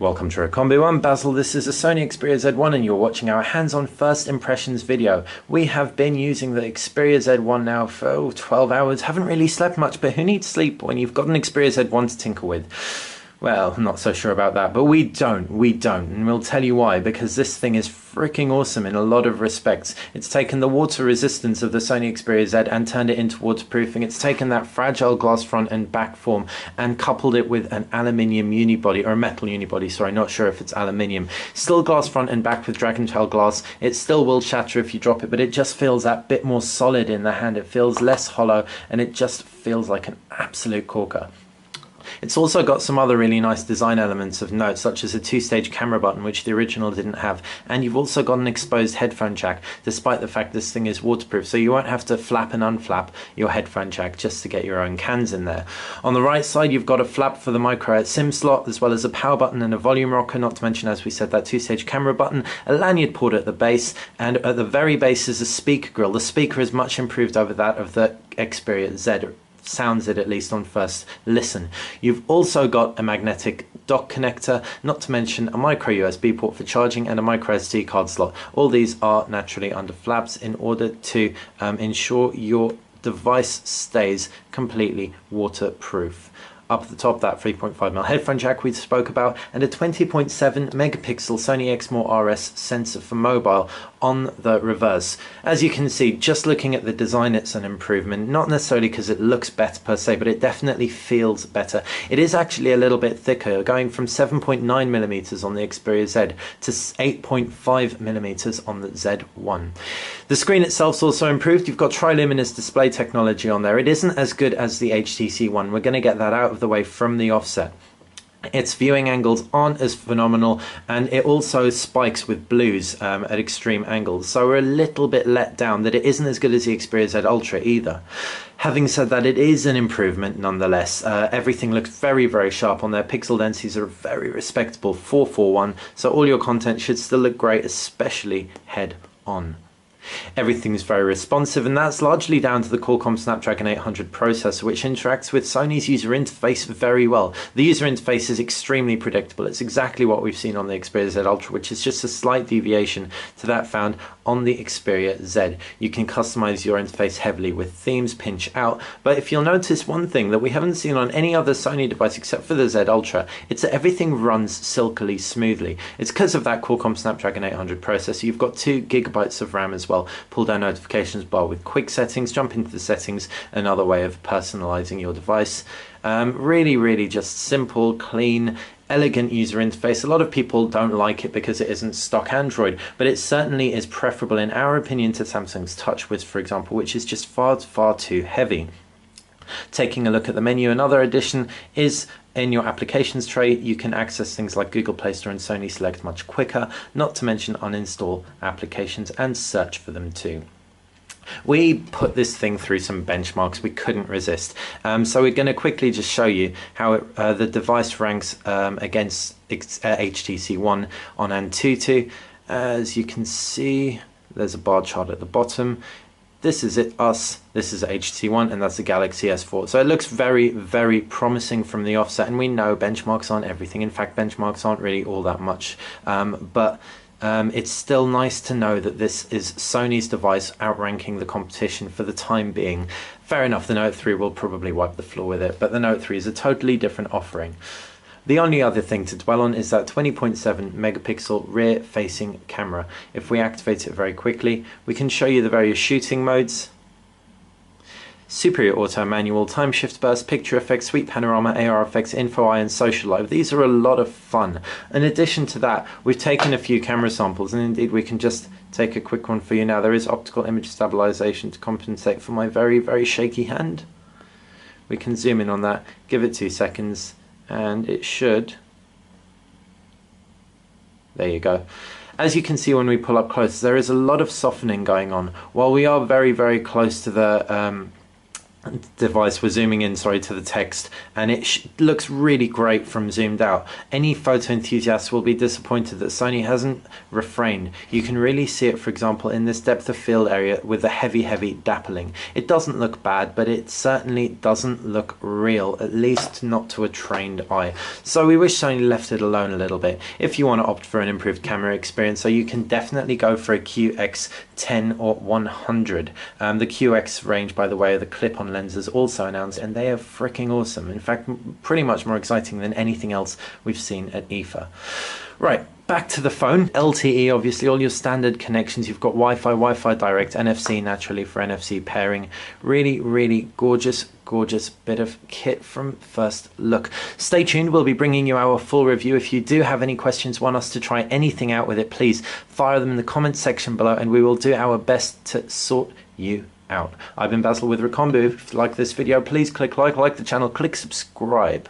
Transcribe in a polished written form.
Welcome to Combo. I'm Basil, this is a Sony Xperia Z1 and you're watching our hands-on first impressions video. We have been using the Xperia Z1 now for 12 hours, haven't really slept much, but who needs sleep when you've got an Xperia Z1 to tinker with? Well, not so sure about that, but we don't, and we'll tell you why, because this thing is freaking awesome in a lot of respects. It's taken the water resistance of the Sony Xperia Z and turned it into waterproofing. It's taken that fragile glass front and back form and coupled it with an aluminium unibody, or a metal unibody, sorry, not sure if it's aluminium. Still glass front and back with dragon-tail glass. It still will shatter if you drop it, but it just feels that bit more solid in the hand. It feels less hollow and it just feels like an absolute corker. It's also got some other really nice design elements of note, such as a two-stage camera button, which the original didn't have, and you've also got an exposed headphone jack, despite the fact this thing is waterproof, so you won't have to flap and unflap your headphone jack just to get your own cans in there. On the right side, you've got a flap for the micro SIM slot, as well as a power button and a volume rocker, not to mention, as we said, that two-stage camera button, a lanyard port at the base, and at the very base is a speaker grill. The speaker is much improved over that of the Xperia Z. Sounds it, at least on first listen. You've also got a magnetic dock connector, not to mention a micro USB port for charging and a micro SD card slot. All these are naturally under flaps in order to ensure your device stays completely waterproof. Up at the top, that 3.5mm headphone jack we spoke about, and a 20.7 megapixel Sony Xperia RS sensor for mobile on the reverse. As you can see, just looking at the design, it's an improvement, not necessarily because it looks better per se, but it definitely feels better. It is actually a little bit thicker, going from 7.9mm on the Xperia Z to 8.5mm on the Z1. The screen itself's also improved. You've got triluminous display technology on there. It isn't as good as the HTC One. We're going to get that out of the way from the offset. Its viewing angles aren't as phenomenal, and it also spikes with blues at extreme angles, so we're a little bit let down that it isn't as good as the Xperia Z Ultra either. Having said that, it is an improvement nonetheless. Everything looks very sharp on there. Pixel densities are very respectable, 441, so all your content should still look great, especially head on. Everything's very responsive, and that's largely down to the Qualcomm Snapdragon 800 processor, which interacts with Sony's user interface very well. The user interface is extremely predictable. It's exactly what we've seen on the Xperia Z Ultra, which is just a slight deviation to that found on the Xperia Z. You can customize your interface heavily with themes, pinch out, but if you'll notice one thing that we haven't seen on any other Sony device except for the Z Ultra, it's that everything runs silkily smoothly. It's because of that Qualcomm Snapdragon 800 processor. You've got 2GB of RAM as well. Pull down notifications bar with quick settings, jump into the settings, another way of personalizing your device. Really just simple, clean, elegant user interface. A lot of people don't like it because it isn't stock Android, but it certainly is preferable in our opinion to Samsung's TouchWiz, for example, which is just far too heavy. Taking a look at the menu, another addition is in your applications tray. You can access things like Google Play Store and Sony Select much quicker, not to mention uninstall applications and search for them too. We put this thing through some benchmarks we couldn't resist, so we're going to quickly just show you how the device ranks against HTC One on Antutu. As you can see, there's a bar chart at the bottom. This is this is HTC One, and that's the Galaxy S4. So it looks very promising from the offset, and we know benchmarks aren't everything. In fact, benchmarks aren't really all that much, but it's still nice to know that this is Sony's device outranking the competition for the time being. Fair enough, the Note 3 will probably wipe the floor with it, but the Note 3 is a totally different offering. The only other thing to dwell on is that 20.7 megapixel rear facing camera. If we activate it very quickly, we can show you the various shooting modes: Superior Auto, Manual, Time Shift Burst, Picture Effects, Sweep Panorama, AR Effects, Info Eye and Social Live. These are a lot of fun. In addition to that, we've taken a few camera samples, and indeed we can just take a quick one for you now. There is optical image stabilization to compensate for my very shaky hand. We can zoom in on that, give it 2 seconds, and it should, there you go. As you can see when we pull up close, there is a lot of softening going on. While we are very close to the device, we're zooming in, sorry, to the text, and it looks really great from zoomed out. Any photo enthusiasts will be disappointed that Sony hasn't refrained. You can really see it, for example, in this depth of field area with the heavy dappling. It doesn't look bad, but it certainly doesn't look real, at least not to a trained eye. So we wish Sony left it alone a little bit. If you want to opt for an improved camera experience, so you can definitely go for a QX10 or 100. The QX range, by the way, are the clip-on lenses also announced, and they are freaking awesome. In fact, pretty much more exciting than anything else we've seen at IFA. Right, back to the phone. LTE, obviously, all your standard connections. You've got Wi-Fi, Wi-Fi Direct, NFC naturally for NFC pairing. Really gorgeous bit of kit from first look. Stay tuned, we'll be bringing you our full review. If you do have any questions, want us to try anything out with it, please fire them in the comments section below, and we will do our best to sort you out. I've been Basil with Recombu. If you like this video, please click like the channel, click subscribe.